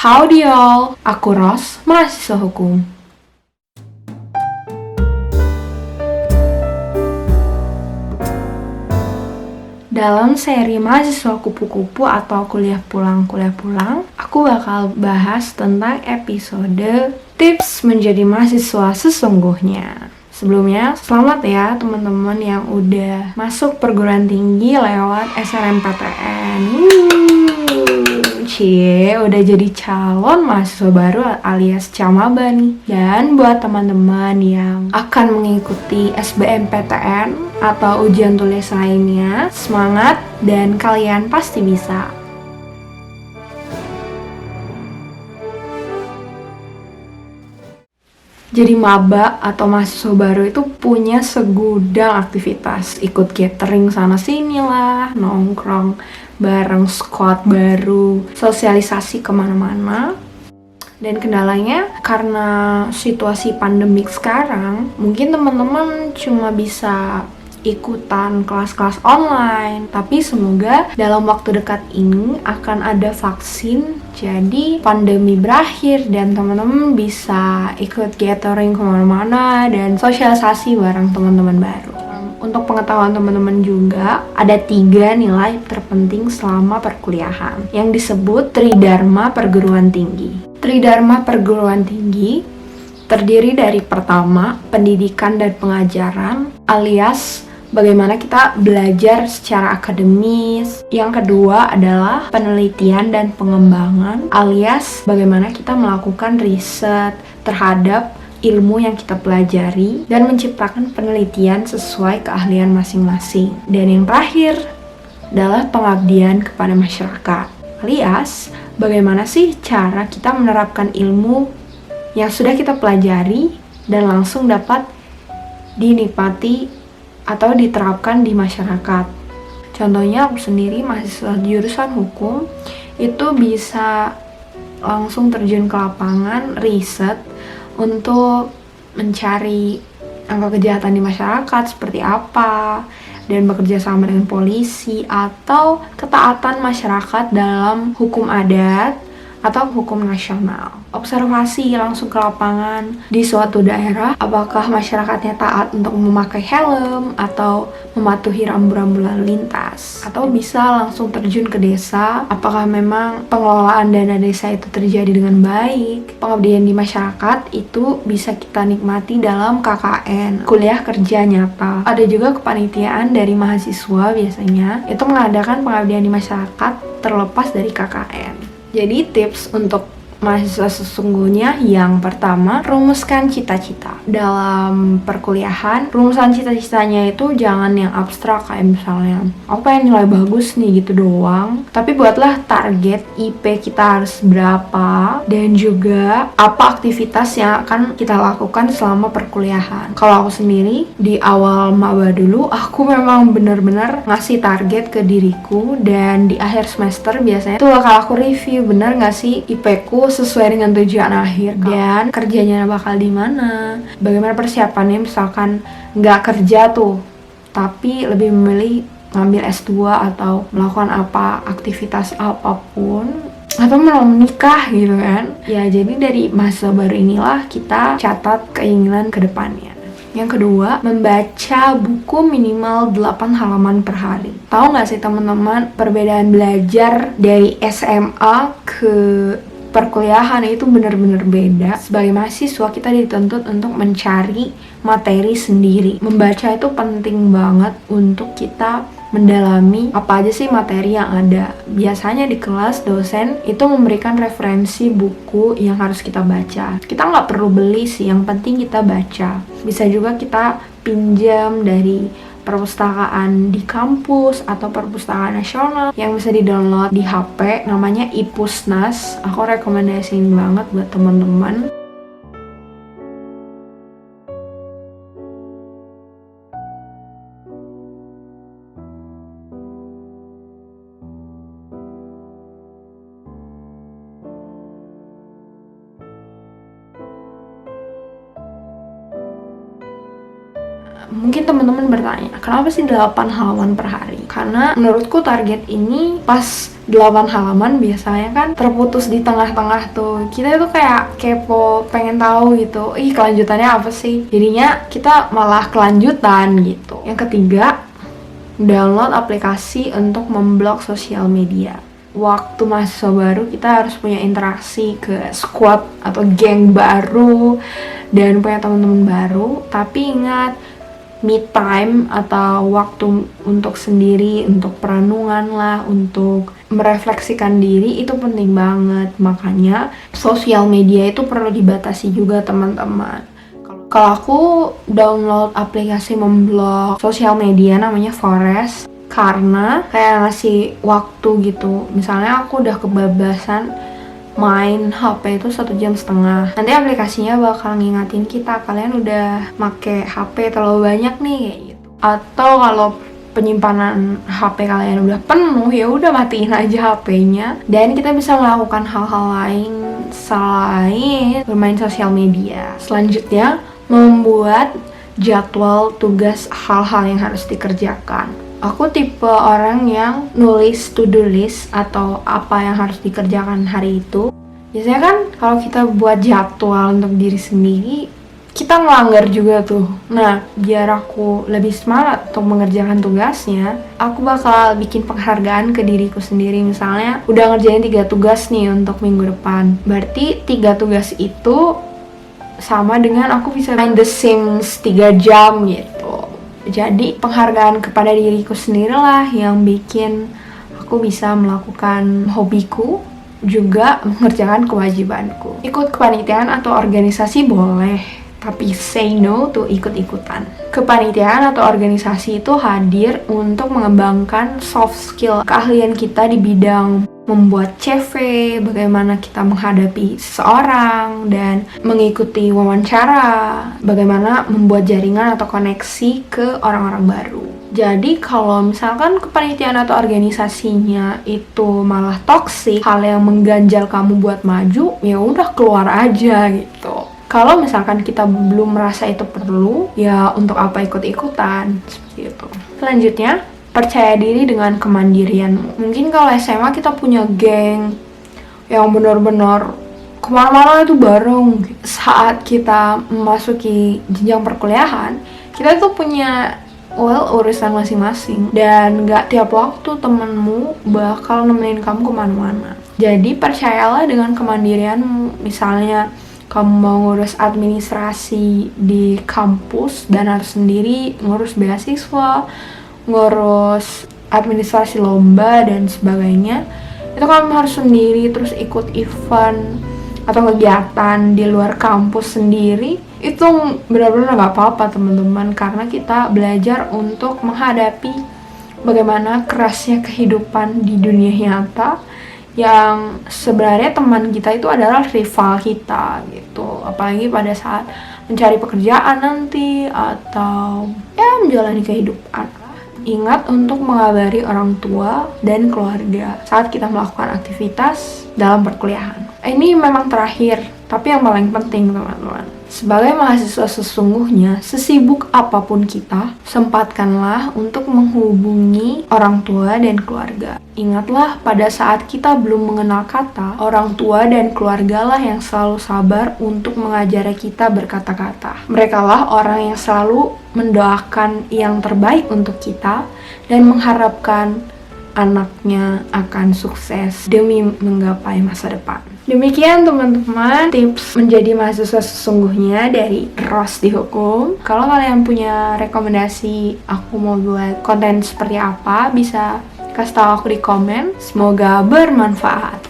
Howdy y'all, aku Ros, mahasiswa hukum. Dalam seri mahasiswa kupu-kupu atau kuliah pulang, aku bakal bahas tentang episode tips menjadi mahasiswa sesungguhnya. Sebelumnya, selamat ya teman-teman yang udah masuk perguruan tinggi lewat SNMPTN. Udah jadi calon mahasiswa baru alias camaba nih. Dan buat teman-teman yang akan mengikuti SBMPTN atau ujian tulis lainnya, semangat dan kalian pasti bisa. Jadi maba atau mahasiswa baru itu punya segudang aktivitas. Ikut catering sana sini lah, nongkrong bareng squad baru, sosialisasi kemana-mana. Dan kendalanya karena situasi pandemik sekarang, mungkin teman-teman cuma bisa ikutan kelas-kelas online. Tapi semoga dalam waktu dekat ini akan ada vaksin, jadi pandemi berakhir dan teman-teman bisa ikut gathering kemana-mana dan sosialisasi bareng teman-teman baru. Untuk pengetahuan teman-teman juga, ada 3 nilai terpenting selama perkuliahan yang disebut Tridharma Perguruan Tinggi. Tridharma Perguruan Tinggi terdiri dari pertama, pendidikan dan pengajaran alias bagaimana kita belajar secara akademis. Yang kedua adalah penelitian dan pengembangan alias bagaimana kita melakukan riset terhadap ilmu yang kita pelajari dan menciptakan penelitian sesuai keahlian masing-masing. Dan yang terakhir adalah pengabdian kepada masyarakat alias bagaimana sih cara kita menerapkan ilmu yang sudah kita pelajari dan langsung dapat dinikmati atau diterapkan di masyarakat. Contohnya aku sendiri mahasiswa jurusan hukum itu bisa langsung terjun ke lapangan riset untuk mencari angka kejahatan di masyarakat seperti apa dan bekerja sama dengan polisi atau ketaatan masyarakat dalam hukum adat atau hukum nasional. Observasi langsung ke lapangan di suatu daerah, apakah masyarakatnya taat untuk memakai helm atau mematuhi rambu-rambu lalu lintas, atau bisa langsung terjun ke desa, apakah memang pengelolaan dana desa itu terjadi dengan baik. Pengabdian di masyarakat itu bisa kita nikmati dalam KKN, kuliah kerja nyata. Ada juga kepanitiaan dari mahasiswa biasanya itu mengadakan pengabdian di masyarakat terlepas dari KKN. Jadi tips untuk mahasiswa sesungguhnya yang pertama, rumuskan cita-cita. Dalam perkuliahan, rumusan cita-citanya itu jangan yang abstrak kayak misalnya aku pengen nilai bagus nih gitu doang. Tapi buatlah target IP kita harus berapa dan juga apa aktivitas yang akan kita lakukan selama perkuliahan. Kalau aku sendiri di awal maba dulu, aku memang benar-benar ngasih target ke diriku dan di akhir semester biasanya tuh bakal aku review bener nggak sih IP ku sesuai dengan tujuan akhir dan kerjanya bakal di mana, bagaimana persiapannya. Misalkan nggak kerja tuh tapi lebih memilih ngambil S2 atau melakukan apa aktivitas apapun atau mau menikah gitu kan ya. Jadi dari masa baru inilah kita catat keinginan ke depannya. Yang kedua, membaca buku minimal 8 halaman per hari. Tahu nggak sih teman-teman, perbedaan belajar dari SMA ke perkuliahan itu benar-benar beda. Sebagai mahasiswa kita dituntut untuk mencari materi sendiri. Membaca itu penting banget untuk kita mendalami apa aja sih materi yang ada. Biasanya di kelas dosen itu memberikan referensi buku yang harus kita baca. Kita nggak perlu beli sih, yang penting kita baca. Bisa juga kita pinjam dari perpustakaan di kampus atau perpustakaan nasional yang bisa di-download di HP, namanya iPusnas. Aku rekomendasiin banget buat teman-teman. Mungkin teman-teman bertanya, kenapa sih 8 halaman per hari? Karena menurutku target ini pas 8 halaman biasanya kan terputus di tengah-tengah tuh. Kita tuh kayak kepo, pengen tahu gitu, kelanjutannya apa sih? Jadinya kita malah kelanjutan gitu. Yang ketiga, download aplikasi untuk memblok sosial media. Waktu mahasiswa baru kita harus punya interaksi ke squad atau geng baru dan punya teman-teman baru. Tapi ingat, me time atau waktu untuk sendiri, untuk perenungan lah, untuk merefleksikan diri itu penting banget. Makanya sosial media itu perlu dibatasi juga teman-teman. Kalau aku download aplikasi memblok sosial media namanya Forest, karena kayak ngasih waktu gitu. Misalnya aku udah kebablasan main HP itu 1,5 jam, nanti aplikasinya bakal ngingatin kita, kalian udah make HP terlalu banyak nih, kayak gitu. Atau kalau penyimpanan HP kalian udah penuh, ya udah matiin aja HP-nya dan kita bisa melakukan hal-hal lain selain bermain sosial media. Selanjutnya, membuat jadwal tugas hal-hal yang harus dikerjakan. Aku tipe orang yang nulis to-do list atau apa yang harus dikerjakan hari itu. Biasanya kan kalau kita buat jadwal untuk diri sendiri, kita ngelanggar juga tuh. Nah, biar aku lebih semangat untuk mengerjakan tugasnya, aku bakal bikin penghargaan ke diriku sendiri. Misalnya, udah ngerjain 3 tugas nih untuk minggu depan. Berarti 3 tugas itu sama dengan aku bisa main The Sims 3 jam gitu. Jadi penghargaan kepada diriku sendirilah yang bikin aku bisa melakukan hobiku, juga mengerjakan kewajibanku. Ikut kepanitiaan atau organisasi boleh, tapi say no to ikut-ikutan. Kepanitiaan atau organisasi itu hadir untuk mengembangkan soft skill, keahlian kita di bidang membuat CV, bagaimana kita menghadapi seseorang, dan mengikuti wawancara, bagaimana membuat jaringan atau koneksi ke orang-orang baru. Jadi kalau misalkan kepanitiaan atau organisasinya itu malah toksik, hal yang mengganjal kamu buat maju, ya udah keluar aja gitu. Kalau misalkan kita belum merasa itu perlu, ya untuk apa ikut-ikutan, seperti itu. Selanjutnya, percaya diri dengan kemandirianmu. Mungkin kalau SMA kita punya geng yang benar-benar kemana-mana itu bareng. Saat kita memasuki jenjang perkuliahan, kita tuh punya urusan masing-masing, dan gak tiap waktu temenmu bakal nemenin kamu kemana-mana. Jadi percayalah dengan kemandirianmu. Misalnya kamu mau ngurus administrasi di kampus dan harus sendiri ngurus beasiswa, ngurus administrasi lomba dan sebagainya, itu kamu harus sendiri. Terus ikut event atau kegiatan di luar kampus sendiri, itu benar-benar gak apa-apa teman-teman, karena kita belajar untuk menghadapi bagaimana kerasnya kehidupan di dunia nyata, yang sebenarnya teman kita itu adalah rival kita gitu. Apalagi pada saat mencari pekerjaan nanti atau ya menjalani kehidupan. Ingat untuk mengabari orang tua dan keluarga saat kita melakukan aktivitas dalam perkuliahan. Ini memang terakhir, tapi yang paling penting teman-teman. Sebagai mahasiswa sesungguhnya, sesibuk apapun kita, sempatkanlah untuk menghubungi orang tua dan keluarga. Ingatlah, pada saat kita belum mengenal kata, orang tua dan keluarga lah yang selalu sabar untuk mengajari kita berkata-kata. Merekalah orang yang selalu mendoakan yang terbaik untuk kita dan mengharapkan anaknya akan sukses demi menggapai masa depan. Demikian teman-teman tips menjadi mahasiswa sesungguhnya dari Ros di Hukum. Kalau kalian punya rekomendasi aku mau buat konten seperti apa, bisa kasih tahu aku di komen. Semoga bermanfaat.